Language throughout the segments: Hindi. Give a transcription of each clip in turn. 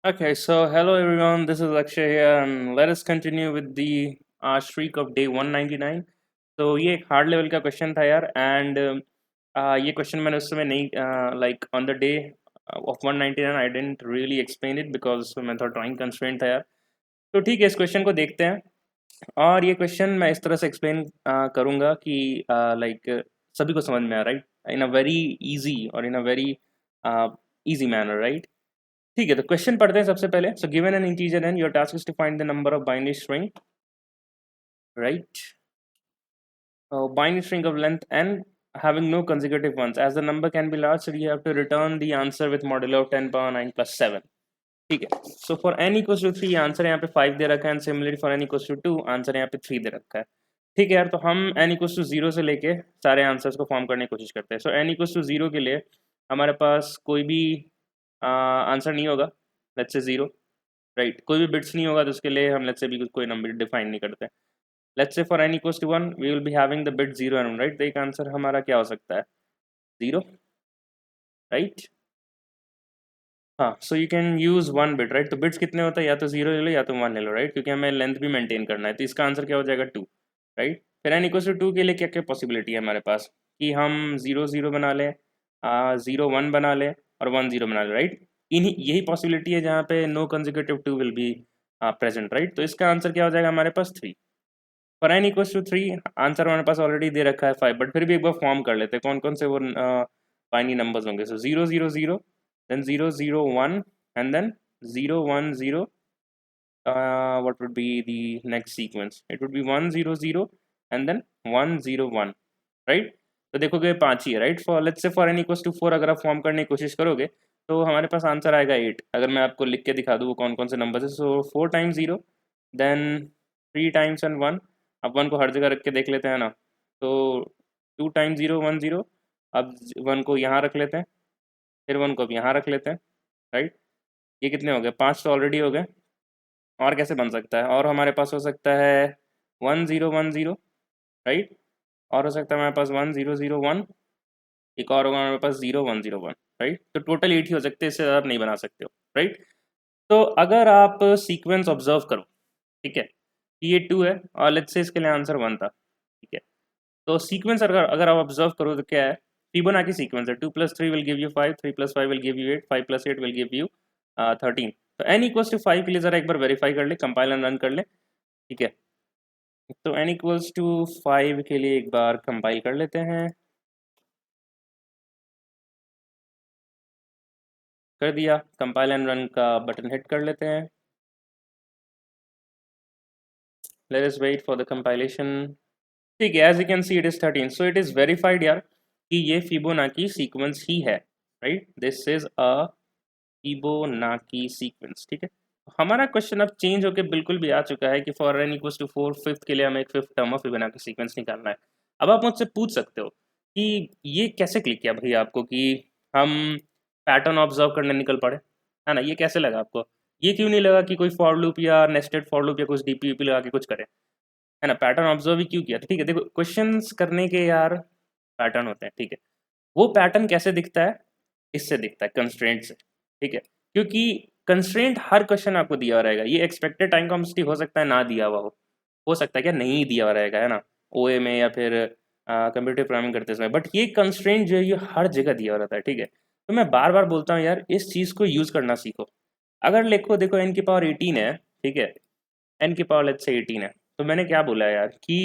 Okay, so hello everyone, this is Akshay here, and let us continue with the streak of day 199. तो ये एक हार्ड लेवल का क्वेश्चन था यार, एंड ये क्वेश्चन मैंने उस समय नहीं like on the day of 199 I didn't really explain it because मैं थोड़ा टाइम कंस्ट्रेंट था यार. तो ठीक है, इस क्वेश्चन को देखते हैं. और ये क्वेश्चन मैं इस तरह से एक्सप्लेन करूँगा कि लाइक सभी को समझ में आ, right, in a very easy और in a very easy manner, right. ठीक है, तो क्वेश्चन पढ़ते हैं सबसे पहले. So given an integer n, your task is to find the number of binary string, right. Binary string of length n having no consecutive ones. As the number can be large, so you have to return the answer with modulo of 10 power 9 plus 7. ठीक है. So for n equals to 3 answer यहाँ पे 5 दे रखा है, and similarly for n equals to 2 answer यहाँ पे 3 दे रखा है. ठीक है यार, तो हम n इक्वल्स टू 0 से लेके सारे आंसर्स को फॉर्म करने की कोशिश करते हैं. सो n इक्वल्स टू 0 के लिए हमारे पास कोई भी आंसर नहीं होगा, लेट्स से 0, राइट. कोई भी बिट्स नहीं होगा, तो उसके लिए हम लेट्स से भी कोई नंबर डिफाइन नहीं करते. Let's say for n equals to 1 we will be having the bit 0 and 1, right. तो एक आंसर हमारा क्या हो सकता है, 0, राइट. हाँ, so you can use 1 bit, right. तो बिट्स कितने होते हैं, या तो 0 ले लो या तो 1 ले लो, राइट, क्योंकि हमें लेंथ भी मेंटेन करना है. तो इसका आंसर क्या हो जाएगा, 2, राइट. फिर n इक्वल्स टू 2 के लिए क्या क्या पॉसिबिलिटी है हमारे पास, कि हम 0 0 बना लें, 0 1 बना लें और 1 0 बना लें, राइट. इन्हीं यही पॉसिबिलिटी है जहाँ पे no consecutive 2 will be present, right. तो इसका आंसर क्या हो जाएगा हमारे पास, 3. For n equals to 3 answer हमारे पास ऑलरेडी दे रखा है 5, बट फिर भी एक बार फॉर्म कर लेते हैं कौन कौन से वो बाइनरी नंबर्स होंगे. सो 0 0 0, then 0 0 1, and then 0 1 0. What would be the next sequence? It would be 1 0 0 and then 1 0 1, right. तो देखोगे 5 ही है, right. For let's say for n equals to 4 अगर आप फॉर्म करने की कोशिश करोगे तो हमारे पास आंसर आएगा 8. अगर मैं आपको लिख के दिखा दूँ वो कौन कौन से नंबर है. सो 4 टाइम्स 0, देन 3 टाइम्स एंड 1. अब 1 को हर जगह रख के देख लेते हैं ना. तो 2 टाइम्स 0 1 0. अब 1 को यहाँ रख लेते हैं, फिर 1 को अब यहाँ रख लेते हैं, राइट. ये कितने हो गए, 5 तो ऑलरेडी हो गए. और कैसे बन सकता है, और हमारे पास हो सकता है 1 0 1 0, राइट. और हो सकता है हमारे पास 1 0 0 1. एक और होगा हमारे पास 0 1 0 1, राइट. तो टोटल 8 ही हो सकते हैं, इससे ज़्यादा आप नहीं बना सकते हो, राइट. तो अगर आप सीक्वेंस ऑब्जर्व करो, ठीक है, कि ये 2 है और लेट्स से इसके लिए आंसर 1 था, ठीक है. तो सीक्वेंस अगर अगर आप ऑब्जर्व करो तो क्या है, फिबोनाची सीक्वेंस है. 2 + 3 will give you 5, 3 + 5 will give you 8, 5 + 8 will give you 13. तो n इक्वल्स टू 5 के लिए ज़रा एक बार वेरीफाई कर ले, कंपाइल एंड रन कर ले, ठीक है. तो n इक्वल्स टू 5 के लिए एक बार कंपाइल कर लेते हैं. कर दिया, कंपाइल एंड रन का बटन हिट कर लेते हैं. Let us wait for the compilation. ठीक है, as you can see it is 13. So it is verified यार कि ये फिबोनाची सीक्वेंस ही है, right. This is a Fibonacci sequence, ठीक है. हमारा क्वेश्चन अब चेंज होकर बिल्कुल भी आ चुका है कि for n equals to 4 fifth के लिए हमें एक fifth term of Fibonacci sequence निकालना है. अब आप मुझसे पूछ सकते हो कि ये कैसे क्लिक किया भैया आपको कि हम पैटर्न ऑब्जर्व करने निकल पड़े, है ना. ये कैसे लगा आपको, ये क्यों नहीं लगा कि कोई फॉर लूप या नेस्टेड फॉर लूप या कुछ डीपीपी लगा के कुछ करे, है ना. पैटर्न ऑब्जर्व ही क्यों किया. तो ठीक है, देखो क्वेश्चंस करने के यार पैटर्न होते हैं, ठीक है. वो पैटर्न कैसे दिखता है, इससे दिखता है, कंस्ट्रेंट से, ठीक है. क्योंकि कंस्ट्रेंट हर क्वेश्चन आपको दिया रहेगा. ये एक्सपेक्टेड टाइम कॉम्प्लेक्सिटी हो सकता है ना दिया हुआ हो सकता है क्या नहीं दिया हुआ रहेगा, है ना, ओए में या फिर कंप्यूटर प्रोग्रामिंग करते समय. बट ये कंस्ट्रेंट जो है ये हर जगह दिया हुआ रहता है, ठीक है. तो मैं बार बार बोलता हूँ यार, इस चीज़ को यूज़ करना सीखो. अगर देखो देखो n की पावर 18 है, ठीक है, n की पावर लेट्स से 18 है. तो मैंने क्या बोला यार कि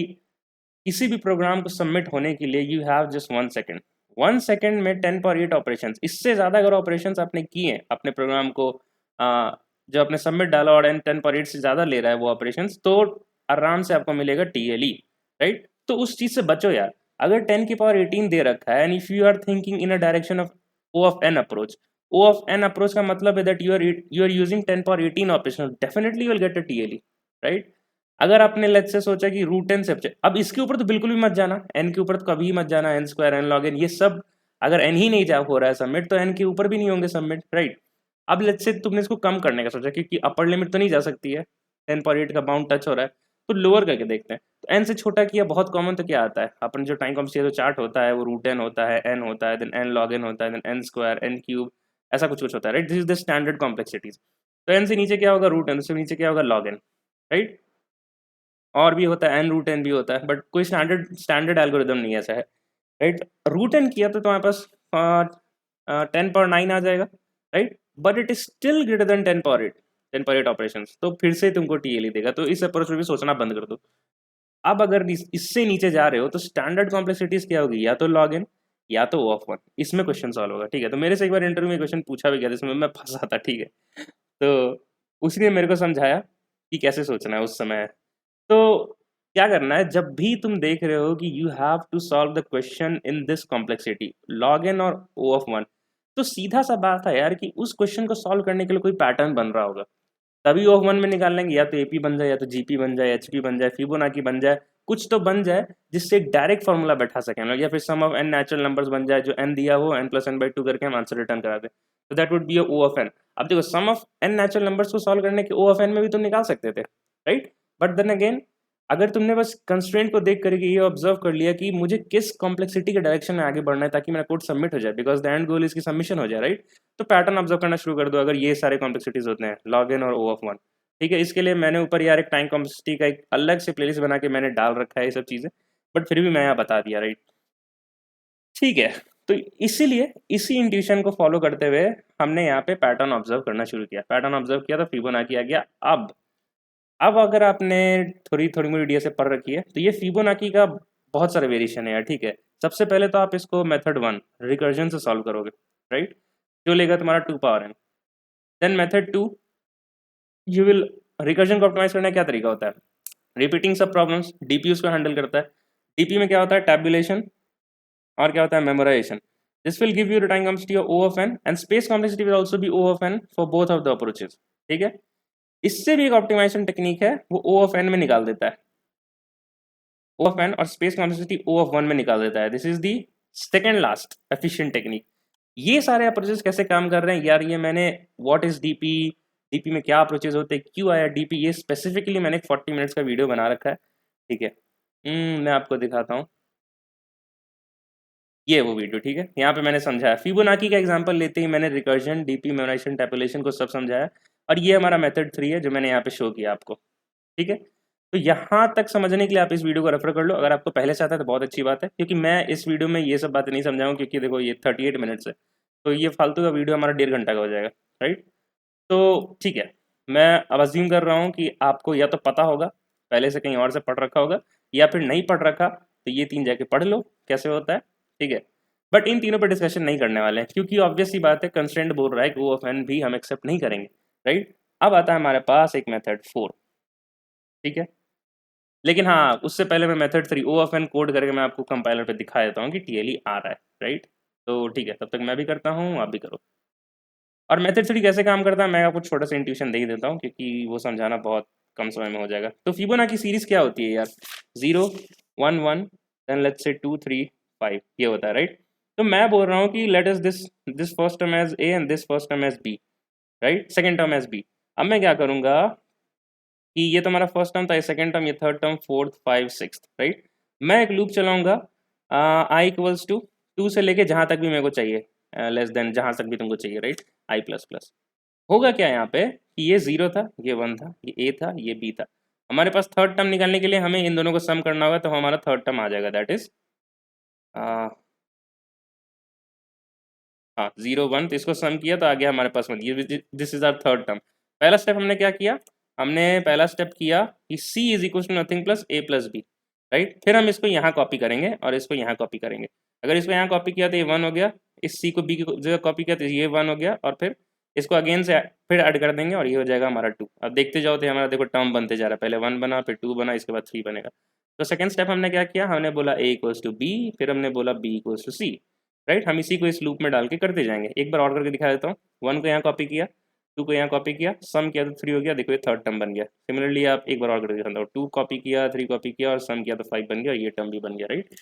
किसी भी प्रोग्राम को सबमिट होने के लिए you have just 1 second. 1 second में 10 पर 8 ऑपरेशन. इससे ज़्यादा अगर ऑपरेशन आपने किए अपने प्रोग्राम को, जो आपने सबमिट डाला और 10 पर 8 से ज़्यादा ले रहा है वो ऑपरेशन, तो आराम से आपको मिलेगा TLE, राइट. तो उस चीज़ से बचो यार. अगर 10 की पावर 18 दे रखा है and if you are thinking in a direction of O(n) approach, O(n) approach का मतलब है दैट यू आर यूजिंग 10 पर 18 operation, definitely you will get a TLE, right. अगर आपने लेट्स से सोचा कि रूट एन से, अब इसके ऊपर तो बिल्कुल भी मत जाना, एन के ऊपर तो कभी मत जाना. N square n log n ये सब अगर एन ही नहीं जा हो रहा है सबमिट, तो एन के ऊपर भी नहीं होंगे सबमिट, राइट. अब लेट्स से तुमने इसको कम करने का सोचा क्योंकि अपर लिमिट तो नहीं जा सकती है, 10 पर 8 का बाउंड टच हो रहा है, तो लोअर करके देखते हैं. तो एन से छोटा किया, बहुत कॉमन. तो क्या आता है अपन जो टाइम कॉम्प्लेक्सिटी जो चार्ट होता है वो रूट एन होता है, एन होता है, देन एन लॉग एन होता है, then n square n cube, ऐसा कुछ कुछ होता है, right. This is the standard complexities. तो n से नीचे क्या होगा, रूट n, उससे नीचे क्या होगा, log n, राइट। और भी होता है n रूट n भी होता है, बट कोई स्टैंडर्ड एल्गोरिदम नहीं ऐसा है, राइट। रूट n किया तो तुम्हारे पास 10 पावर 9 आ जाएगा, right, but it is still greater than 10 power 8, 10 power 8 operation, तो फिर से तुमको टीएलई देगा। तो इस अप्रोच में भी सोचना बंद कर दो। अब अगर इससे नीचे जा रहे हो तो स्टैंडर्ड कॉम्प्लेक्सिटीज क्या होगी, या तो लॉग एन या तो ओ ऑफ वन, इसमें क्वेश्चन सॉल्व होगा, ठीक है। तो मेरे से एक बार इंटरव्यू में क्वेश्चन पूछा भी गया जिसमें मैं फंसा था, ठीक है। तो उसने मेरे को समझाया कि कैसे सोचना है उस समय। तो क्या करना है, जब भी तुम देख रहे हो कि you have to solve the question in this complexity, log n और ओ ऑफ वन, तो सीधा सा बात है यार कि उस क्वेश्चन को सॉल्व करने के लिए कोई पैटर्न बन रहा होगा, तभी ओ ऑफ वन में निकाल लेंगे। या तो एपी बन जाए, या तो जीपी बन जाए, एचपी बन जाए, फिबोनाची बन जाए, कुछ तो बन जाए जिससे डायरेक्ट फॉर्मूला बैठा सके हम लोग, या फिर सम ऑफ एन नेचुरल नंबर्स बन जाए, जो एन दिया हो n+n/2 करके हम आंसर रिटर्न करा दें, तो that would be O of n. अब देखो, sum of n natural numbers को सॉल्व करने के ओ ऑफ एन में भी तुम निकाल सकते थे, राइट। बट देन अगेन, अगर तुमने बस कंस्ट्रेंट को देख करके ये ऑब्जर्व कर लिया कि मुझे किस कॉम्प्लेक्सिटी के डायरेक्शन में आगे बढ़ना है ताकि मेरा कोड सबमिट हो जाए, बिकॉज द एंड गोल इसकी सबमिशन हो जाए, राइट, तो पैटर्न ऑब्जर्व करना शुरू कर दो। अगर ये सारे कॉम्प्लेक्सिटीज होते हैं, लॉग एन और ओ ऑफ वन, ठीक है। इसके लिए मैंने ऊपर यार एक टाइम कॉम्प्लेक्सिटी का एक अलग से प्लेलिस्ट बना के मैंने डाल रखा है ये सब चीज़ें, बट फिर भी मैं यहाँ बता दिया, राइट, ठीक है। तो इसीलिए इसी इंट्यूशन को फॉलो करते हुए हमने यहाँ पे पैटर्न ऑब्जर्व करना शुरू किया, पैटर्न ऑब्जर्व किया तो फिबोनाची आ गया। अब अगर आपने थोड़ी थोड़ी मोड़ी डी से पढ़ रखी है तो ये फिबोनाची का बहुत सारे वेरिएशन है यार, ठीक है। सबसे पहले तो आप इसको मेथड 1 रिकर्जन से सॉल्व करोगे, राइट, जो लेगा तुम्हारा 2 power n। Then method 2, you will, recursion को ऑप्टिमाइज करने का क्या तरीका होता है, रिपीटिंग सब प्रॉब्लम्स, डीपी उसको हैंडल करता है। डीपी में क्या होता है, टैबुलेशन, और क्या होता है, memorization. This will give you the time complexity of O of n, and space complexity will also be O of n for both of the approaches, ठीक है। इससे भी एक ऑप्टिमाइजेशन टेक्निक है, वो ओ ऑफ एन में निकाल देता है, ओ ऑफ एन और space complexity O of one में निकाल देता है। This is the second last efficient technique. ये सारे अप्रोचेस कैसे काम कर रहे हैं यार, ये मैंने व्हाट इज डीपी, डीपी में क्या अप्रोचेस होते हैं, क्यों आया डीपी, ये स्पेसिफिकली मैंने एक 40 मिनट्स का वीडियो बना रखा है, ठीक है। मैं आपको दिखाता हूँ, ये वो वीडियो, ठीक है। यहाँ पे मैंने समझाया, फिबोनाची का एग्जांपल लेते ही मैंने रिकर्जन, डीपी, मेमोराइजेशन, टैबुलेशन को सब समझाया, और ये हमारा मेथड 3 है जो मैंने यहाँ पे शो किया आपको, ठीक है। तो यहाँ तक समझने के लिए आप इस वीडियो को रेफर कर लो। अगर आपको पहले से आता है तो बहुत अच्छी बात है, क्योंकि मैं इस वीडियो में ये सब बातें नहीं समझाऊँ, क्योंकि देखो ये 38 मिनट्स है, तो ये फालतू का वीडियो हमारा 1.5 घंटा का हो जाएगा, राइट। तो ठीक है, मैं अब अज्यूम कर रहा हूँ कि आपको या तो पता होगा, पहले से कहीं और से पढ़ रखा होगा, या फिर नहीं पढ़ रखा तो ये 3 जाके पढ़ लो कैसे होता है, ठीक है। बट इन तीनों पर डिस्कशन नहीं करने वाले हैं, क्योंकि ऑब्वियस सी बात है, कंस्ट्रेंट बोल रहा है कि ओ ऑफ एन भी हम एक्सेप्ट नहीं करेंगे, राइट। अब आता है हमारे पास एक मेथड 4, ठीक है। लेकिन हाँ, उससे पहले मैं method 3 O of n code करके मैं आपको कंपाइलर पे दिखा देता हूँ कि टीएलई आ रहा है, राइट। तो ठीक है, तब तक मैं भी करता हूँ, आप भी करो। और मेथड 3 कैसे काम करता है मैं आपको छोटा सा इंट्यूशन दे ही देता हूँ, क्योंकि वो समझाना बहुत कम समय में हो जाएगा। तो फिबोनाची सीरीज क्या होती है यार, 0 1 1 देन लेट्स से 2 3 5, ये होता है, राइट। तो मैं बोल रहा हूँ कि let us this first term as A and this first term as B, right, second term as B. अब मैं क्या करूँगा कि ये तो हमारा फर्स्ट टर्म था, ये सेकेंड टर्म, ये थर्ड टर्म, फोर्थ, 5 6, राइट। मैं एक लूप चलाऊंगा आई इक्वल्स टू 2 से लेके जहाँ तक भी मेरे को चाहिए, लेस देन जहाँ तक भी तुमको चाहिए, राइट, आई प्लस प्लस। होगा क्या यहाँ पे कि ये 0 था, ये 1 था, ये ए था, ये बी था। हमारे पास थर्ड टर्म निकालने के लिए हमें इन दोनों को सम करना होगा, तो हमारा थर्ड टर्म आ जाएगा, दैट इज हाँ 0 1, तो इसको सम किया तो आ गया हमारे पास में ये, this is our third term. पहला स्टेप हमने क्या किया, हमने पहला स्टेप किया कि c is equal to nothing plus a plus B, right. फिर हम इसको यहाँ कॉपी करेंगे और इसको यहाँ कॉपी करेंगे। अगर इसको यहाँ कॉपी किया तो ये 1 हो गया, इस c को b की जगह कॉपी किया तो ये 1 हो गया, और फिर इसको अगेन से फिर ऐड कर देंगे और ये हो जाएगा हमारा 2। अब देखते जाओ तो हमारा देखो टर्म बनते जा रहा है, पहले 1 बना, फिर 2 बना, इसके बाद 3 बनेगा। तो सेकेंड स्टेप हमने क्या किया, हमने बोला a इक्वल्स टू बी, फिर हमने बोला b equals to C, right. हम इसी को इस लूप में डाल के करते जाएंगे। एक बार और करके दिखा देता हूँ, 1 को यहाँ कॉपी किया, 2 को यहाँ कॉपी किया, सम किया तो 3 हो गया, देखो ये थर्ड टर्म बन गया। सिमिलरली आप एक बार और करके दिखाता हूँ, 2 कॉपी किया, 3 कॉपी किया और सम किया तो 5 बन गया, और ये टर्म भी बन गया, राइट।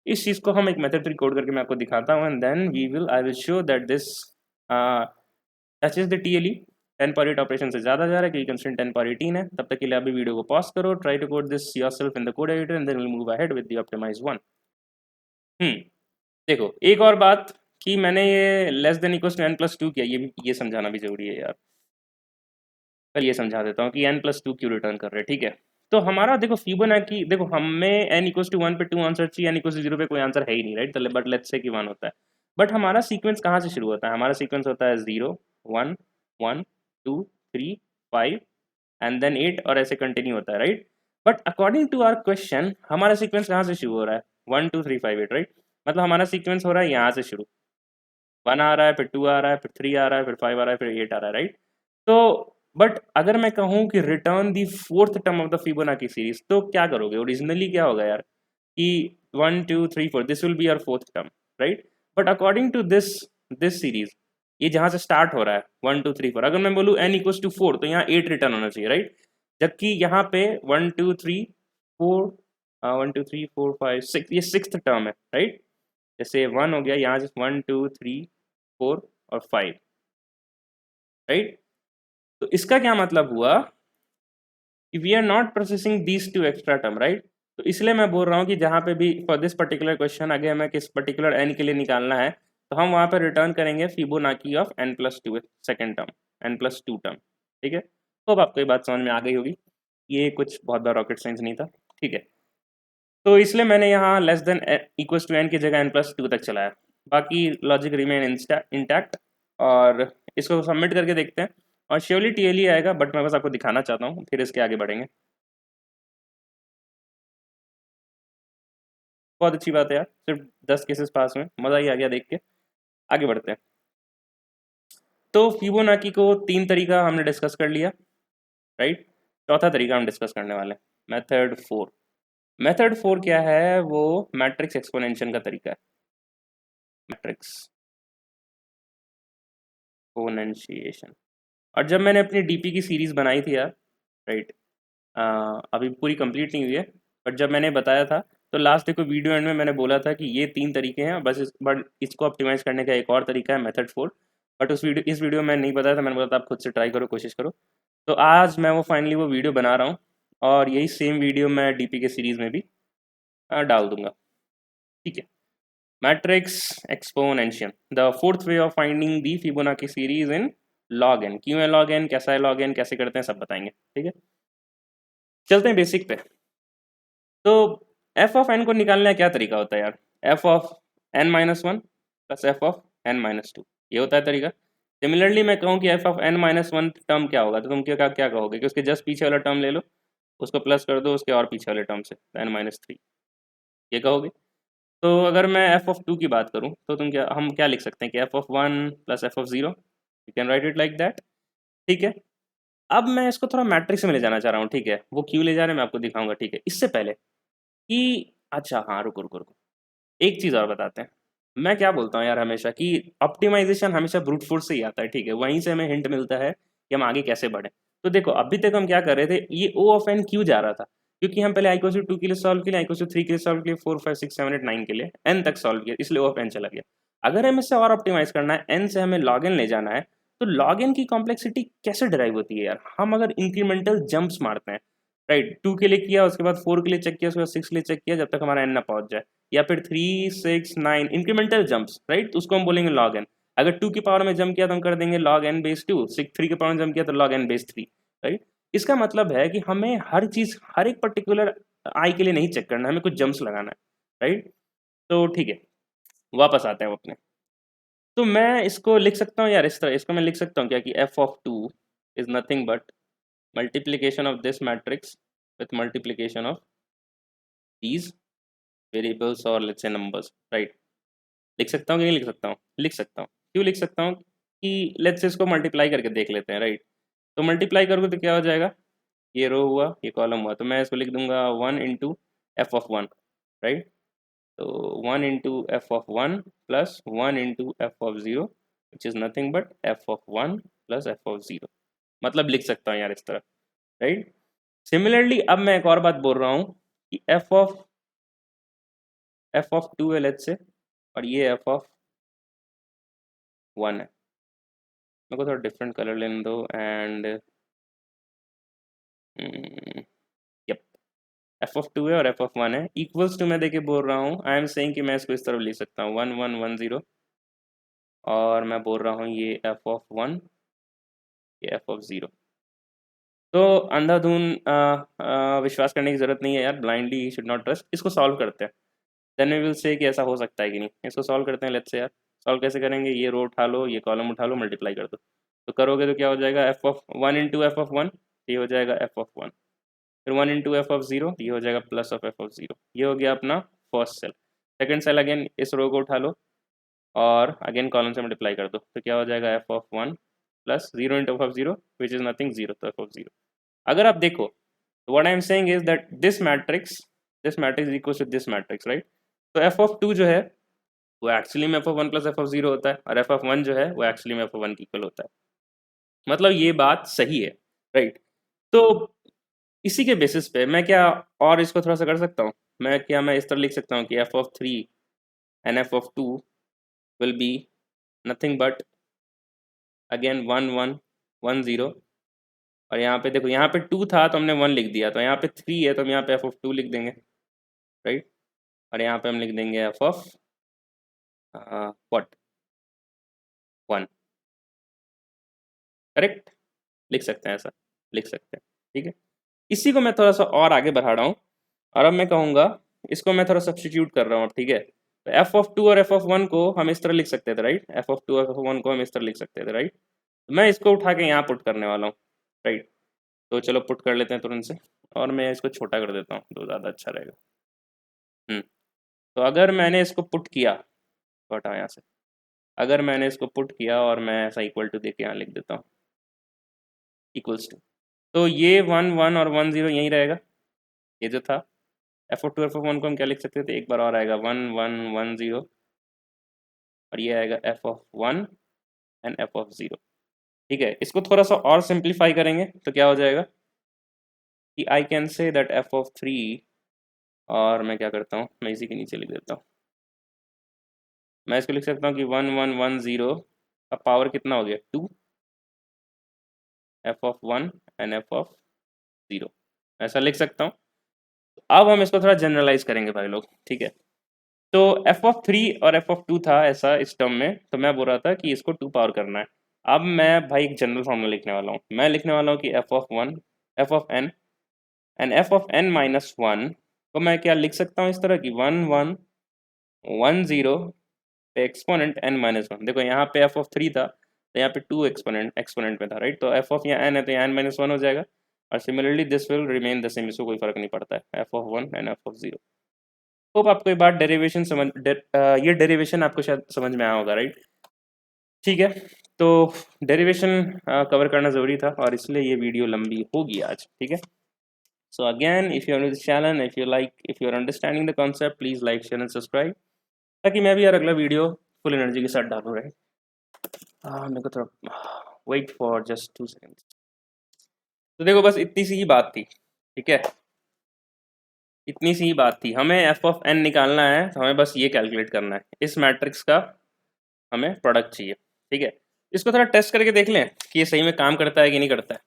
इस चीज़ को हम एक मेथड 3 कोड करके मैं आपको दिखाता हूँ, and then I will show that this touch is the TLE. 10 पर 8 ऑपरेशन से ज़्यादा जा रहा है क्योंकि कंस्ट्रेंट 10 पर 18 है। तब तक के लिए अभी वीडियो को पॉज करो, try to code this yourself in the code editor, and then will move ahead with the optimized one. देखो एक और बात कि मैंने ये less than equal to n+2 किया, ये समझाना भी जरूरी है यार। पहले ये समझा देता हूँ कि n+2 क्यों रिटर्न कर रहे हैं, ठीक है। तो हमारा देखो फिबोनाची, देखो हमें n=1 पे 2 आंसर चाहिए, n=0 पे कोई आंसर है ही नहीं, राइट। बट लेट्स से कि 1 होता है। बट हमारा सीक्वेंस कहाँ से शुरू होता है? हमारा सीक्वेंस होता है 0 1 1 2 3 5 एंड देन 8 और ऐसे कंटिन्यू होता है, right. But according to our question हमारा सीक्वेंस कहाँ से शुरू हो रहा है? 1 2 3 5 8, राइट। मतलब हमारा सीक्वेंस हो रहा है यहाँ से शुरू, 1 आ रहा है, फिर 2 आ रहा है, फिर 3 आ रहा है, फिर 5 आ रहा है, फिर 8 आ रहा है, राइट। तो बट अगर मैं कहूँ कि return the fourth term of the Fibonacci series, तो क्या करोगे? ओरिजिनली क्या होगा यार कि 1 2 3 4 this will be your fourth term, right. But according to this series, ये जहाँ से स्टार्ट हो रहा है 1 2 3 4, अगर मैं बोलूँ n=4 तो यहाँ 8 रिटर्न होना चाहिए, राइट। जबकि यहाँ पे 1 2 3 4 1 2 3 4 5 6, ये सिक्स्थ टर्म है, राइट। जैसे 1 हो गया, यहाँ से 1 2 3 4 और 5, राइट। तो इसका क्या मतलब हुआ कि we are not processing these two extra term, right. तो इसलिए मैं बोल रहा हूँ कि जहाँ पे भी फॉर दिस पर्टिकुलर क्वेश्चन अगर हमें किस पर्टिकुलर एन के लिए निकालना है, तो हम वहाँ पर रिटर्न करेंगे Fibonacci of n+2 second term, n+2 term, ठीक है। तो अब आपको ये बात समझ में आ गई होगी, ये कुछ बहुत बड़ा रॉकेट साइंस नहीं था, ठीक है। तो इसलिए मैंने यहाँ less than equals to n की जगह n+2 तक चलाया। बाकी लॉजिक रिमेन इंटैक्ट, और इसको सबमिट करके देखते हैं, और श्योरली टीएलई आएगा, बट मैं बस आपको दिखाना चाहता हूँ, फिर इसके आगे बढ़ेंगे। बहुत अच्छी बात है यार, सिर्फ 10 केसेस पास हुए, मज़ा ही आ गया देख के। आगे बढ़ते हैं। तो फिबोनाची को 3 तरीका हमने डिस्कस कर लिया, राइट। चौथा तरीका हम डिस्कस करने वाले हैं, मेथड 4। मेथड 4 क्या है? वो मैट्रिक्स एक्सपोनेंशियल का तरीका है, मैट्रिक्स एक्सपोनेंशिएशन। और जब मैंने अपनी डीपी की सीरीज़ बनाई थी यार, राइट, अभी पूरी कंप्लीट नहीं हुई है, बट जब मैंने बताया था तो लास्ट देखो वीडियो एंड में मैंने बोला था कि ये 3 तरीके हैं बस, बट इसको ऑप्टिमाइज़ करने का एक और तरीका है मेथड 4। बट इस वीडियो में नहीं बताया था, मैंने बोला था आप खुद से ट्राई करो, कोशिश करो। तो आज मैं वो फाइनली वो वीडियो बना रहा हूँ, और यही सेम वीडियो मैं डीपी के सीरीज़ में भी डाल दूंगा, ठीक है। Matrix exponential, the fourth way of finding the Fibonacci series in log n. क्यों है लॉग एन, कैसा है लॉग एन, कैसे करते हैं, सब बताएंगे, ठीक है। चलते हैं बेसिक पे। तो एफ ऑफ एन को निकालने का क्या तरीका होता है यार? F of n-1 plus F of n-2, ये होता है तरीका। सिमिलरली मैं कहूँ कि एफ ऑफ n-1 टर्म क्या होगा, तो तुम क्या कहोगे कि उसके जस्ट पीछे वाला टर्म ले लो, उसको प्लस कर दो उसके और पीछे वाले टर्म से, n-3, ये कहोगे। तो अगर मैं एफ ऑफ 2 की बात करूँ तो हम क्या लिख सकते हैं कि F of 1 plus F of 0, you can write it like that, ठीक है। अब मैं इसको थोड़ा मैट्रिक्स में ले जाना चाह रहा हूँ, ठीक है। वो क्यों ले जा रहे हैं मैं आपको दिखाऊंगा, ठीक है। इससे पहले कि अच्छा हाँ, रुको रुको रुको, एक चीज़ और बताते हैं। मैं क्या बोलता हूँ यार हमेशा कि ऑप्टिमाइजेशन हमेशा ब्रूट फोर्स से ही आता है, ठीक है। वहीं से हमें हिंट मिलता है कि हम आगे कैसे बढ़ें। तो देखो अभी तक हम क्या कर रहे थे, ये ओ ऑफ एन क्यों जा रहा था, क्योंकि हम पहले i=2 के लिए सॉल्व किया, i=3 के लिए सॉल्व किया, 4 5 6 7 8 9 के लिए n तक सॉल्व किया, इसलिए ओ ऑफ एन चला गया। अगर हमें इससे और ऑप्टिमाइज करना है, n से हमें log n ले जाना है, तो log n की कॉम्प्लेक्सिटी कैसे डिराइव होती है यार? हम अगर इंक्रीमेंटल जंप्स मारते हैं, राइट, 2 के लिए किया, उसके बाद 4 के लिए चेक किया, उसके बाद 6 के लिए चेक किया, जब तक हमारा n ना पहुंच जाए, या फिर 3 6 9 इंक्रीमेंटल जंप्स, राइट, तो उसको हम बोलेंगे log n। अगर 2 की पावर में जंप किया तो हम कर देंगे log n बेस 2, 3 की पावर में जंप किया तो log n बेस 3, राइट। इसका मतलब है कि हमें हर चीज़ हर एक पर्टिकुलर आई के लिए नहीं चेक करना, हमें कुछ जंप्स लगाना है, राइट। तो ठीक है, वापस आते हैं अपने। तो मैं इसको लिख सकता हूँ यार इस तरह, इसको मैं लिख सकता हूँ क्या कि F of 2 is nothing but multiplication of this matrix with multiplication of these variables और लेट्स से नंबर्स, राइट। लिख सकता हूँ कि नहीं लिख सकता हूँ? लिख सकता हूँ। क्यों लिख सकता हूँ कि लेट्स से इसको मल्टीप्लाई करके देख लेते हैं, राइट। तो मल्टीप्लाई करोगे तो क्या हो जाएगा, ये रो हुआ ये कॉलम हुआ, तो मैं इसको लिख दूंगा 1 × f(1), राइट। तो 1 × f(1) plus 1 × f(0), which is nothing but f(1) plus f(0), मतलब लिख सकता हूँ यार इस तरह, राइट। सिमिलरली अब मैं एक और बात बोल रहा हूँ कि f(2) है लेट्स से, और ये f(1) है। मेरे को थोड़ा डिफरेंट कलर लेने दो, एंड यप, f(2) है और f(1) है, इक्वल्स टू मैं देके बोल रहा हूँ, आई एम सेइंग कि मैं इसको इस तरफ लिख सकता हूँ 1 1 1 0, और मैं बोल रहा हूँ ये f(1), ये f(0), तो अंधाधुन विश्वास करने की ज़रूरत नहीं है यार, ब्लाइंडली शुड नॉट ट्रस्ट। इसको सॉल्व करते हैं, देन वी विल से कि ऐसा हो सकता है कि नहीं। इसको सॉल्व करते हैं, लेट्स से यार। सॉल्व कैसे करेंगे, ये रो उठा लो, ये कॉलम उठा लो, मल्टीप्लाई कर दो। तो करोगे तो क्या हो जाएगा, F of one into F of one, ये हो जाएगा एफ ऑफ वन। फिर one into F of zero, ये हो जाएगा plus of F of zero. ये हो गया अपना first cell. Second cell again इस रो को उठा लो और अगेन कॉलम से मल्टीप्लाई कर दो, तो क्या हो जाएगा F of one plus zero into F of zero which is nothing, zero, तो एफ ऑफ जीरो। अगर आप देखो तो what I am saying is that this matrix equals to this matrix, right. तो एफ ऑफ टू जो है वो एक्चुअली में F of one plus F of zero होता है, और एफ ऑफ वन जो है वो एक्चुअली में एफ ऑफ वन की इक्वल होता है। मतलब ये बात सही है, राइट। तो इसी के बेसिस पे मैं क्या और इसको थोड़ा सा कर सकता हूँ, मैं इस तरह लिख सकता हूँ कि F of three and F of two will be nothing but again one one one zero. और यहाँ पे देखो, यहाँ पे टू था तो हमने वन लिख दिया, तो यहाँ पे थ्री है तो हम यहाँ पे एफ ऑफ टू लिख देंगे, राइट। और यहाँ पे हम लिख देंगे F of what, one. Correct, लिख सकते हैं, ऐसा लिख सकते हैं, ठीक है। इसी को मैं थोड़ा सा और आगे बढ़ा रहा हूँ, और अब मैं कहूँगा इसको मैं थोड़ा सब्स्टिट्यूट कर रहा हूँ, ठीक है। तो एफ ऑफ टू और एफ ऑफ वन को हम इस तरह लिख सकते थे, राइट। एफ ऑफ टू और एफ ऑफ वन को हम इस तरह लिख सकते थे, राइट। मैं इसको उठा के यहाँ पुट करने वाला हूँ, राइट। तो चलो पुट कर लेते हैं तुरंत से, और मैं इसको छोटा कर देता हूँ तो ज़्यादा अच्छा रहेगा। तो अगर मैंने इसको पुट किया, तो हटाओ यहाँ से, अगर मैंने इसको पुट किया और मैं ऐसा इक्वल टू दे के यहाँ लिख देता हूँ, इक्वल्स टू, तो ये वन वन और वन जीरो यहीं रहेगा, ये जो था। F of two F of one को हम क्या लिख सकते थे, एक बार और आएगा वन वन वन जीरो, और ये आएगा F of one and F of zero, ठीक है। इसको थोड़ा सा और सिंप्लीफाई करेंगे तो क्या हो जाएगा कि I can say that F of three, और मैं क्या करता हूँ, मैं इसी के नीचे लिख देता हूँ, मैं इसको लिख सकता हूँ कि वन वन वन जीरो का पावर कितना हो गया, two, F of one and F of zero, ऐसा लिख सकता हूँ। अब हम इसको थोड़ा जनरलाइज करेंगे भाई लोग, ठीक है। तो एफ ऑफ थ्री और एफ ऑफ टू था ऐसा इस टर्म में, तो मैं बोल रहा था कि इसको टू पावर करना है। अब मैं भाई एक जनरल फॉर्मूला लिखने वाला हूँ, मैं लिखने वाला हूँ कि F of one, F of n and F of n minus one को मैं क्या लिख सकता हूँ इस तरह की, वन वन वन जीरो पे एक्सपोनेंट एन माइनस वन। देखो यहाँ पे एफ ऑफ थ्री था तो यहाँ पे टू एक्सपोनेंट एक्सपोनेंट में था, राइट। तो एफ ऑफ यहाँ एन है तो यहाँ एन माइनस वन हो जाएगा, और similarly this will remain the same, इसको कोई फर्क नहीं पड़ता है, F of one and F of zero. Hope आपको ये बात डेरिवेशन ये डेरिवेशन आपको शायद समझ में आया होगा, राइट। ठीक है, तो डेरिवेशन कवर करना ज़रूरी था, और इसलिए ये वीडियो लंबी होगी आज, ठीक है। So again if you are new this channel, if you are understanding the concept, please like share and subscribe, ताकि मैं भी यार अगला वीडियो फुल एनर्जी के साथ डालूँ, राइट। मेरे को थोड़ा वेट फॉर जस्ट 2 सेकेंड्स। तो देखो बस इतनी सी ही बात थी, ठीक है, इतनी सी ही बात थी। हमें एफ ऑफ एन निकालना है, तो हमें बस ये कैलकुलेट करना है, इस मैट्रिक्स का हमें प्रोडक्ट चाहिए, ठीक है। इसको थोड़ा टेस्ट करके देख लें कि ये सही में काम करता है कि नहीं करता है।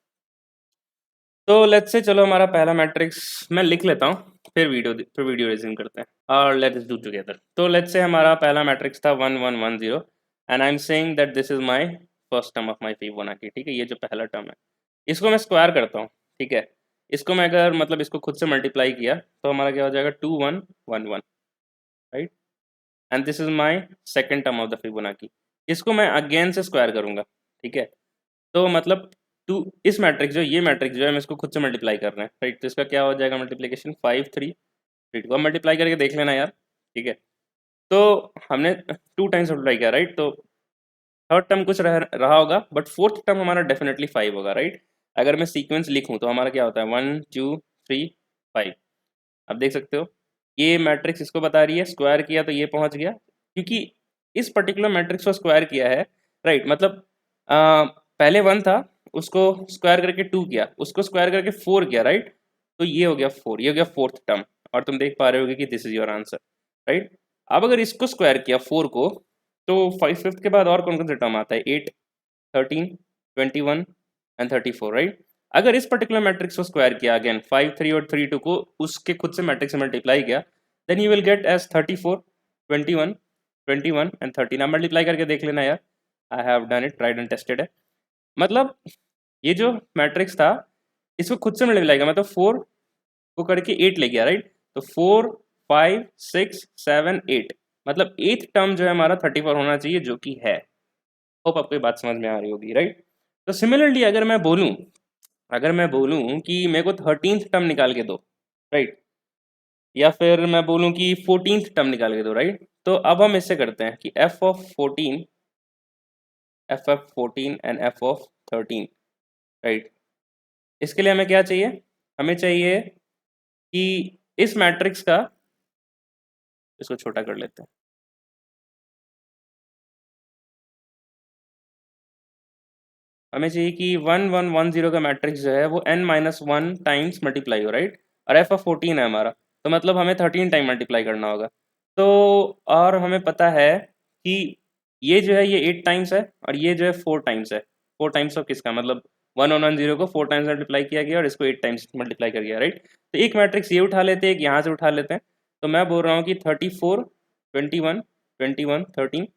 तो लेट्स से चलो हमारा पहला मैट्रिक्स मैं लिख लेता हूँ, फिर वीडियो रिज्यूम करते हैं, और लेट्स डू टुगेदर। तो लेट्स से हमारा पहला मैट्रिक्स था one one one zero, and I am saying that this is my first term of my Fibonacci, ठीक है। ये जो पहला टर्म है इसको मैं स्क्वायर करता हूँ, ठीक है। इसको मैं अगर मतलब इसको खुद से मल्टीप्लाई किया तो हमारा क्या हो जाएगा, two one one one, right. And this is my second term of the Fibonacci, इसको मैं अगेन से स्क्वायर करूंगा, ठीक है। तो मतलब टू, इस मैट्रिक्स जो ये मैट्रिक्स जो है हम इसको खुद से मल्टीप्लाई कर रहे हैं, राइट। तो इसका क्या हो जाएगा multiplication, five three three two, अब मल्टीप्लाई करके देख लेना यार, ठीक है। तो हमने टू टाइम्स मल्टीप्लाई किया, राइट। तो थर्ड टर्म कुछ रहा होगा, बट फोर्थ टर्म हमारा डेफिनेटली फाइव होगा, राइट। अगर मैं सीक्वेंस लिखूँ तो हमारा क्या होता है, वन टू थ्री फाइव। अब देख सकते हो ये मैट्रिक्स इसको बता रही है, स्क्वायर किया तो ये पहुंच गया, क्योंकि इस पर्टिकुलर मैट्रिक्स को स्क्वायर किया है, राइट। मतलब पहले वन था, उसको स्क्वायर करके टू किया, उसको स्क्वायर करके फोर किया, राइट। तो ये हो गया फोर, ये हो गया फोर्थ टर्म, और तुम देख पा रहे होगे कि this is your answer, right. अब अगर इसको स्क्वायर किया फोर को, तो फाइव फिफ्थ के बाद और कौन कौन सा टर्म आता है, एट, थर्टीन, 21 एंड 34, राइट। अगर इस पर्टिकुलर मैट्रिक्स को स्क्वायर किया अगेन, फाइव थ्री और थ्री टू को उसके खुद से मैट्रिक्स से मल्टीप्लाई किया, then you will get as 34, 21, 21 and 13। आप मल्टीप्लाई करके देख लेना यार, I have done it, tried and tested है। मतलब ये जो मैट्रिक्स था इसको खुद से मल्टीप्लाई किया, मतलब 4 को करके 8 ले गया, राइट। तो 4 5 6 7 8, मतलब 8th टर्म जो है हमारा 34 होना चाहिए, जो कि है। होप आपको ये बात समझ में आ रही होगी, राइट। तो सिमिलरली अगर मैं बोलूँ कि मेरे को 13th टर्म निकाल के दो, राइट, या फिर मैं बोलूँ कि 14th टर्म निकाल के दो, राइट। तो अब हम इससे करते हैं कि f of 14 and f of 13, right. इसके लिए हमें क्या चाहिए, हमें चाहिए कि इस मैट्रिक्स का, इसको छोटा कर लेते हैं, हमें चाहिए कि 1 1 1 0 का मैट्रिक्स जो है वो n-1 टाइम्स मल्टीप्लाई हो, राइट। और f of 14 है हमारा, तो मतलब हमें 13 टाइम मल्टीप्लाई करना होगा। तो और हमें पता है कि ये जो है ये 8 टाइम्स है और ये जो है 4 टाइम्स है। 4 टाइम्स ऑफ किसका, मतलब 1 1 1 0 को 4 टाइम्स मल्टीप्लाई किया गया और इसको 8 टाइम्स मल्टीप्लाई कर गया, राइट। तो एक मैट्रिक्स ये उठा लेते हैं, एक यहाँ से उठा लेते हैं। तो मैं बोल रहा हूँ कि 34 21 21 13,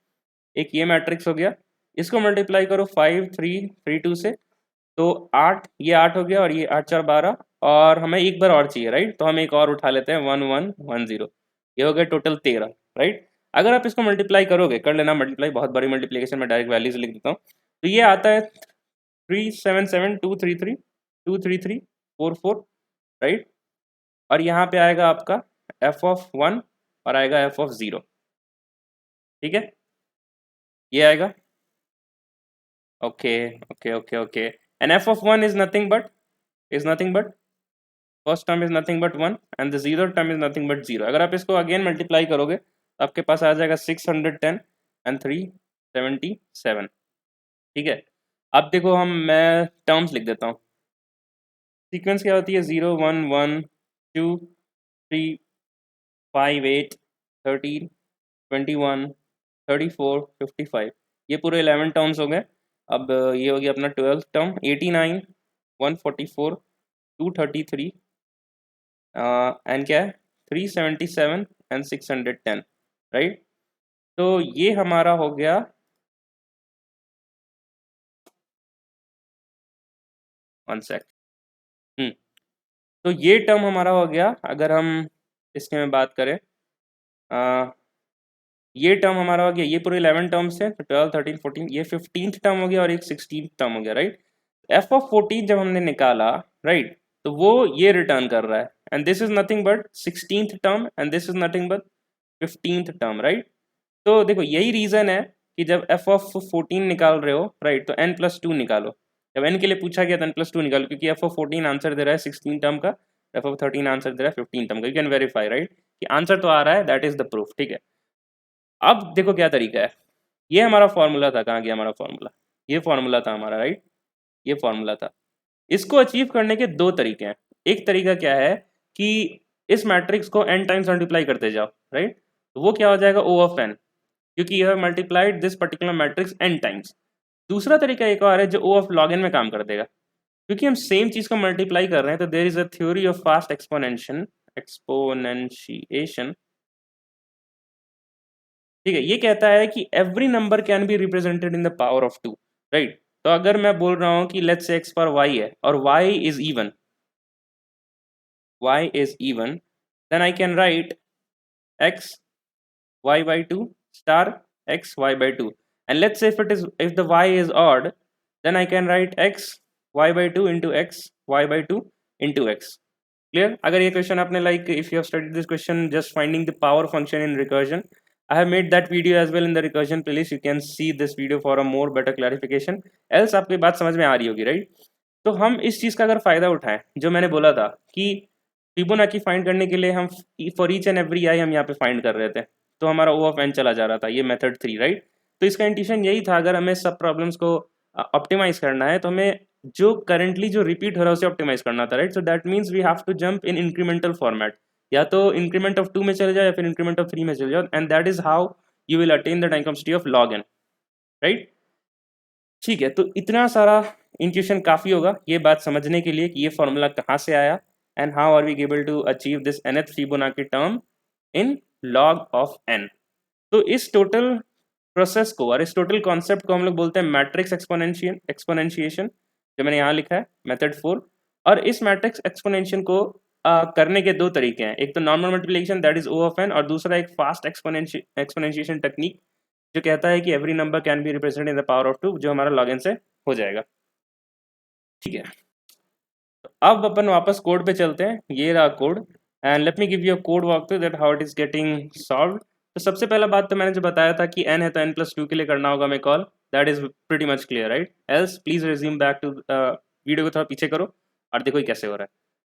एक ये मैट्रिक्स हो गया। इसको मल्टीप्लाई करो 5 3 3 2 से, तो 8, ये 8 हो गया और ये 8 4 12, और हमें एक बार और चाहिए, राइट। तो हम एक और उठा लेते हैं 1 1 1 0, ये हो गया टोटल 13, राइट। अगर आप इसको मल्टीप्लाई करोगे, कर लेना मल्टीप्लाई, बहुत बड़ी मल्टीप्लीकेशन, में डायरेक्ट वैल्यूज लिख देता हूँ। तो ये आता है 3 7 7 2 3 3 2 3 3 4 4, राइट। और यहाँ पे आएगा आपका f of 1 और आएगा f of 0, ठीक है, ये आएगा। Okay okay okay okay, and f of 1 is nothing but first term is nothing but 1 and the zero term is nothing but 0। अगर आप इसको अगेन मल्टीप्लाई करोगे तो आपके पास आ जाएगा 610 एंड 377, ठीक है। अब देखो, मैं टर्म्स लिख देता हूँ। सीक्वेंस क्या होती है, 0 1 1 2 3 5 8 13 21 34 55, ये पूरे 11 टर्म्स हो गए। अब ये हो गया अपना 12th टर्म, 89 144 233 एंड क्या है 377 एंड 610, राइट। तो ये हमारा हो गया, वन सेक, तो ये टर्म हमारा हो गया। अगर हम इसके में बात करें, ये टर्म हमारा हो गया, ये पूरे 11 टर्म्स है, तो 12 13 14, ये 15th टर्म हो गया और एक 16th टर्म हो गया, राइट। f of 14 जब हमने निकाला, राइट, तो वो ये रिटर्न कर रहा है, and this is nothing but 16th term and this is nothing but 15th term, right. तो देखो, यही रीज़न है कि जब f of 14 निकाल रहे हो, राइट, तो n+2 निकालो। जब n के लिए पूछा गया तो n+2 निकालो, क्योंकि f of 14 आंसर दे रहा है 16 टर्म का, f of 13 आंसर दे रहा है 15 टर्म का। यू कैन वेरीफाई, राइट, कि आंसर तो आ रहा है, दैट इज द प्रूफ, ठीक है। अब देखो क्या तरीका है, ये हमारा फॉर्मूला था, कहाँ गया हमारा फॉर्मूला, ये फॉर्मूला था हमारा, राइट, ये फॉर्मूला था। इसको अचीव करने के दो तरीके हैं। एक तरीका क्या है कि इस मैट्रिक्स को n टाइम्स मल्टीप्लाई करते जाओ, राइट, तो वो क्या हो जाएगा O(n), क्योंकि you have multiplied this particular matrix n times. दूसरा तरीका एक और है जो O(log n) में काम कर देगा, क्योंकि हम सेम चीज को मल्टीप्लाई कर रहे हैं। तो there is a theory of fast exponentiation, ठीक है। ये कहता है कि every number can be represented in the power of 2, right. तो अगर मैं बोल रहा हूँ कि लेट्स से x पर y है और y is even, then I can write x y by 2 star x y by 2, and let's say if the y is odd, then I can write x y by 2 into x y by 2 into x. Clear? अगर ये क्वेश्चन आपने, like if you have studied this question, just finding the power function in recursion, I have made that video as well in the recursion playlist. You can see this video for a more better clarification. Else आपको ये बात समझ में आ रही होगी, right? तो हम इस चीज़ का अगर फ़ायदा उठाएं, जो मैंने बोला था कि फिबोनाची फाइंड करने के लिए हम for each and every I हम यहाँ पे फाइंड कर रहे थे, तो हमारा O(n) चला जा रहा था, ये मेथड 3, राइट। तो इसका इंटेंशन यही था, अगर हमें सब प्रॉब्लम्स को ऑप्टिमाइज करना है तो हमें जो करंटली जो रिपीट हो रहा है उसे ऑप्टिमाइज करना था, right. So that means we have to jump in incremental format, या तो इंक्रीमेंट ऑफ 2 में चले जाओ या फिर इंक्रीमेंट ऑफ 3 में चले जाओ, and that is how you will attain the time complexity of log n, right. ठीक है, तो इतना सारा इंट्यूशन काफ़ी होगा ये बात समझने के लिए कि ये फॉर्मूला कहाँ से आया, and how are we able to achieve this nth Fibonacci term in log of n। तो इस टोटल प्रोसेस को और इस टोटल कॉन्सेप्ट को हम लोग बोलते हैं मैट्रिक्स एक्सपोनेंशिएशन, जो मैंने यहाँ लिखा है मेथड 4। और इस मैट्रिक्स एक्सपोनेंशियल को करने के दो तरीके हैं, एक तो normal multiplication that is O of n, और दूसरा एक फास्ट एक्सपोनेंशिएशन टेक्निक जो कहता है कि every number can be represented in the power of 2, जो हमारा लॉग एन से हो जाएगा। ठीक है, तो अब अपन वापस कोड पे चलते हैं, ये रहा code, and let me give you a code walk through that how it is getting solved. तो सबसे पहला बात तो मैंने जो बताया था कि n है तो n+2 के लिए करना होगा मैं call, that is pretty much clear right. Else please resume back to video को थोड़ा पीछे करो और देखो ये कैसे हो रहा है,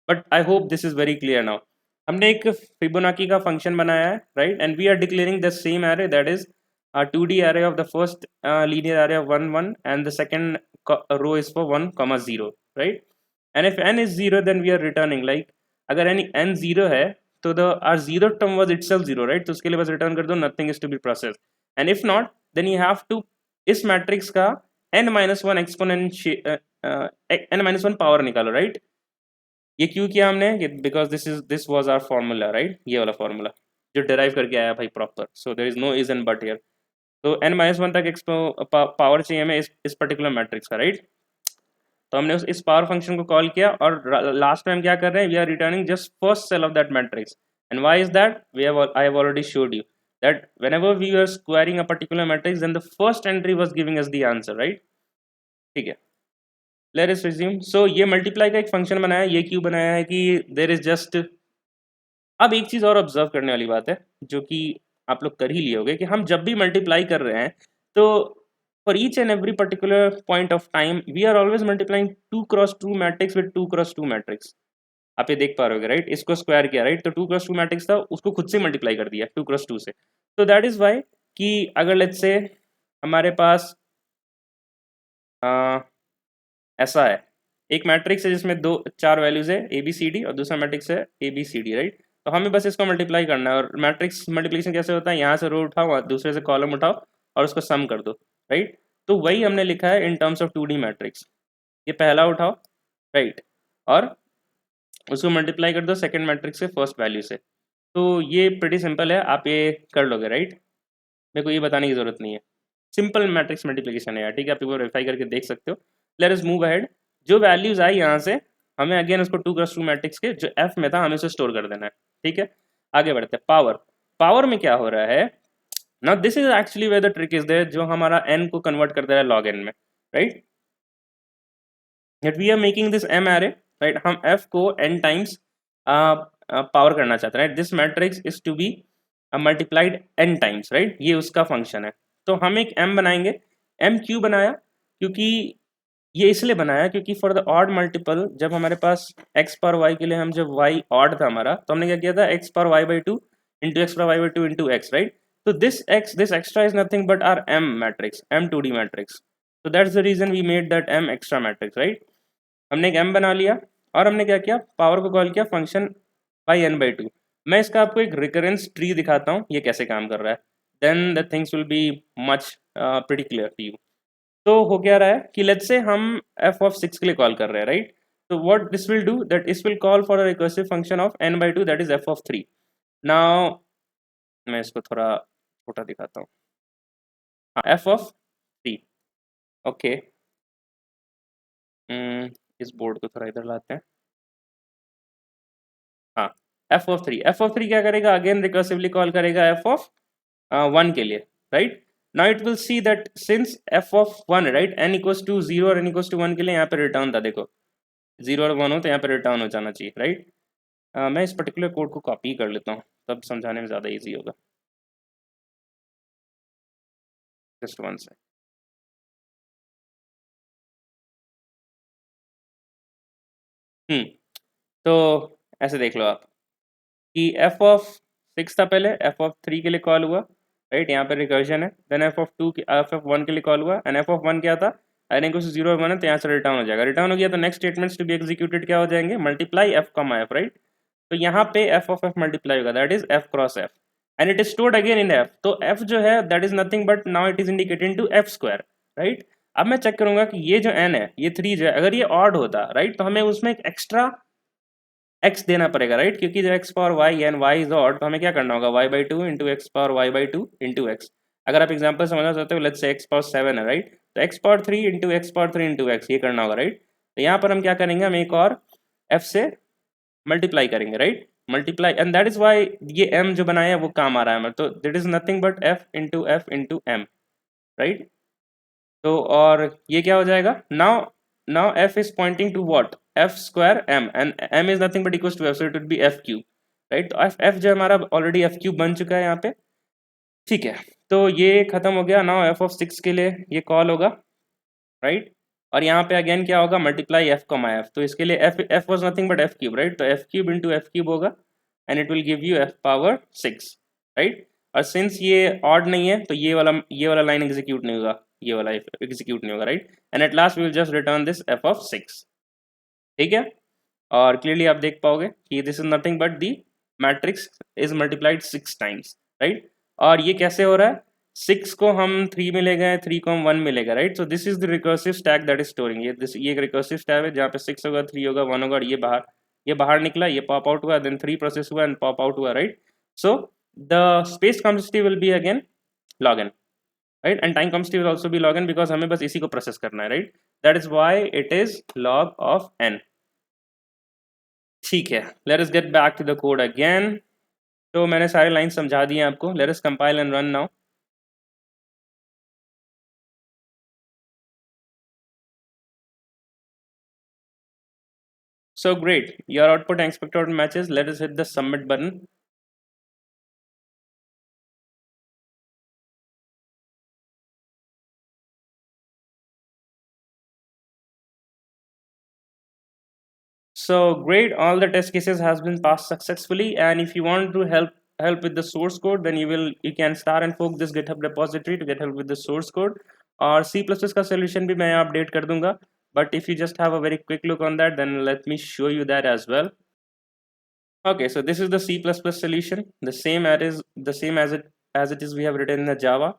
but I hope this is very clear now. हमने एक फिबोनाची का फंक्शन बनाया है right, and we are declaring the same array that is 2D array of the first linear array of 1 1 and the second row is for 1 0 right, and if n is 0 then we are returning like अगर n 0 है तो the our zero term was itself 0 right, तो उसके लिए बस return कर दो nothing is to be processed, and if not then you have to इस मैट्रिक्स का n-1 एक्सपोनेंशियल n-1 पावर निकालो राइट। ये क्यों किया हमने, because this was our formula right, ये वाला फार्मूला जो डिराइव करके आया भाई proper, so there is no is and but here. तो n-1 तक पावर चाहिए हमें इस पर्टिकुलर मैट्रिक्स का राइट। तो हमने इस पावर फंक्शन को कॉल किया और लास्ट में हम क्या कर रहे हैं, we are returning just first cell of that matrix, and why is that, I have already showed you that whenever we are squaring a particular matrix then the first entry was giving us the answer right. ठीक है, लेट अस रिज्यूम। सो ये मल्टीप्लाई का एक फंक्शन बनाया है, ये क्यों बनाया है कि देयर इज जस्ट, अब एक चीज और ऑब्जर्व करने वाली बात है जो कि आप लोग कर ही लिए होगे कि हम जब भी मल्टीप्लाई कर रहे हैं तो for each and every particular point of time we are always multiplying 2x2 matrix with 2x2 matrix. आप ये देख पा रहे हो राइट, इसको स्क्वायर किया राइट, तो 2x2 मैट्रिक्स था उसको खुद से मल्टीप्लाई कर दिया 2x2 से। तो दैट इज वाई कि अगर लेट्स से हमारे पास ऐसा है, एक मैट्रिक्स है जिसमें दो चार वैल्यूज है ए बी सी डी और दूसरा मैट्रिक्स है A B C D right, तो हमें बस इसको मल्टीप्लाई करना है। और मैट्रिक्स मल्टीप्लिकेशन कैसे होता है, यहाँ से रो उठाओ दूसरे से कॉलम उठाओ और उसको सम कर दो राइट। तो वही हमने लिखा है in terms of 2D matrix, ये पहला उठाओ राइट और उसको मल्टीप्लाई कर दो सेकेंड मैट्रिक्स से फर्स्ट वैल्यू से। तो ये प्रीटी सिंपल है, आप ये कर लोगे राइट, मेरे को ये बताने की जरूरत नहीं है, सिंपल मैट्रिक्स मल्टीप्लिकेशन है यार। ठीक है, आप एक बार वेरीफाई करके देख सकते हो। लेट अस मूव अहेड, जो वैल्यूज आई यहाँ से हमें अगेन उसको 2x2 मैट्रिक्स के जो एफ में था हमें उसे स्टोर कर देना है। ठीक है, आगे बढ़ते हैं। पावर, पावर में क्या हो रहा है ना, this is actually where the trick is there, जो हमारा n को कन्वर्ट कर दे रहा है log n में right, that we are making this m array right, हम f को n टाइम्स पावर करना चाहते हैं right, this matrix is to be multiplied n times right, ये उसका फंक्शन है। तो हम एक m बनाएंगे, m क्यों बनाया, क्योंकि ये इसलिए बनाया क्योंकि फॉर द ऑड मल्टीपल जब हमारे पास x पर y के लिए हम जब y ऑड था हमारा, तो हमने क्या किया था x पर y by 2 इंटू एक्स पर y by 2 into x right. तो this extra is nothing but our m matrix, m 2D matrix, so that's the reason we made that m extra matrix right। हमने एक m बना लिया और हमने क्या किया, पावर को कॉल किया फंक्शन by n/2। मैं इसका आपको एक रिकरेंस ट्री दिखाता हूँ ये कैसे काम कर रहा है, then the things will be much pretty clear to you. तो हो क्या रहा है कि लेट्स से हम f of 6 के लिए कॉल कर रहे हैं राइट, तो what this will do that this will call for a recursive function of n/2 that is f of 3। Now मैं इसको थोड़ा छोटा दिखाता हूँ, हाँ f of 3 ओके। इस बोर्ड को थोड़ा इधर लाते हैं, हाँ f of 3, f of 3 क्या करेगा, अगेन रिकर्सिवली कॉल करेगा f of 1 के लिए right. Now it will see that since f of 1 right n equals to 0 और n इक्वल्स टू 1 के लिए यहाँ पे रिटर्न था, देखो 0 और 1 हो तो यहाँ पे रिटर्न हो जाना चाहिए राइट। मैं इस पर्टिकुलर कोड को कॉपी कर लेता हूँ तब समझाने में ज़्यादा ईजी होगा, जस्ट वन से। तो ऐसे देख लो आप कि f of 6 था पहले, f of 3 के लिए कॉल हुआ राइट, यहाँ पे रिकर्जन है, then f of 2 f of 1 के लिए कॉल हुआ, एंड f of 1 क्या था, n इक्वल टू 0 और 1 है तो यहाँ से रिटर्न हो जाएगा। रिटर्न हो गया तो next statements to be executed क्या हो जाएंगे, multiply f comma f right. तो यहाँ पे f of f मल्टीप्लाई होगा that is f cross f and it is stored again in f। तो f जो है that is nothing but now it is indicated to f square right. अब मैं चेक करूंगा कि ये जो n है ये 3 जो है अगर ये ऑड होता राइट तो हमें उसमें एक एक्स्ट्रा x देना पड़ेगा राइट, क्योंकि जो x power y and y is odd तो हमें क्या करना होगा y by 2 into x power y by 2 into x। अगर आप एग्जांपल समझना चाहते हो लेट्स से x पावर 7 है राइट, तो x power 3 into x power 3 into x ये करना होगा राइट। तो यहाँ पर हम क्या करेंगे, हम एक और f से मल्टीप्लाई करेंगे, right, multiply, and that is why ये m जो बनाया है वो काम आ रहा है हमें, तो that is nothing but f into m, right. तो और ये क्या हो जाएगा, now now f is pointing to what, f square m, and m is nothing but equals to f, so it would be f cube, right. तो f जो हमारा ऑलरेडी f cube बन चुका है यहाँ पे, ठीक है। तो ये खत्म हो गया। नाउ f of 6 के लिए ये कॉल होगा, राइट। और यहाँ पे अगेन क्या होगा, मल्टीप्लाई f कमा f, तो इसके लिए f was nothing but f cube, right, तो f cube into f cube होगा and it will give you f power 6, right. और सिंस ये ऑड नहीं है तो ये वाला लाइन एग्जीक्यूट नहीं होगा, ये वाला एग्जीक्यूट नहीं होगा, right. And at last we will just return this f of 6, ठीक है। और क्लियरली आप देख पाओगे कि this is nothing but the matrix is multiplied 6 times, right. और ये कैसे हो रहा है, 6 को हम 3 में ले गए, 3 को हम 1 में ले गए, right. So this is the recursive stack that is storing, ये एक रिकर्सिव स्टैक है जहाँ पे 6 होगा, 3 होगा, 1 होगा, और ये बाहर निकला, ये पॉप आउट हुआ, देन 3 प्रोसेस हुआ एंड पॉप आउट हुआ, right. So the space complexity will be again log n, right, and time complexity will also be log n because हमें बस इसी को प्रोसेस करना है, right. That is why it is log of n, ठीक है। Let us get back to the code again. तो मैंने सारे लाइन समझा दिए आपको, let us compile and run now. So great, your output and expected output matches. Let us hit the submit button. So great, all the test cases has been passed successfully, and if you want to help with the source code, then you can start and fork this GitHub repository to get help with the source code. और C++ का solution भी मैं अपडेट कर दूंगा, but if you just have a very quick look on that, then let me show you that as well. Okay, so this is the C++ solution, the same as it is we have written in the Java.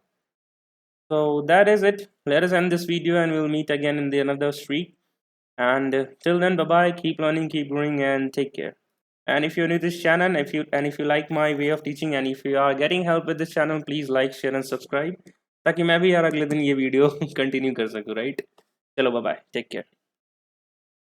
So that is it. Let us end this video and we'll meet again in the another streak. And till then, bye bye, keep learning, keep growing, and take care. And if you're new to this channel, if you like my way of teaching, and if you are getting help with this channel, please like, share and subscribe, ताकि मैं भी यार अगले दिन ये वीडियो कंटिन्यू कर सकूं, राइट। चलो बाय बाय, टेक केयर।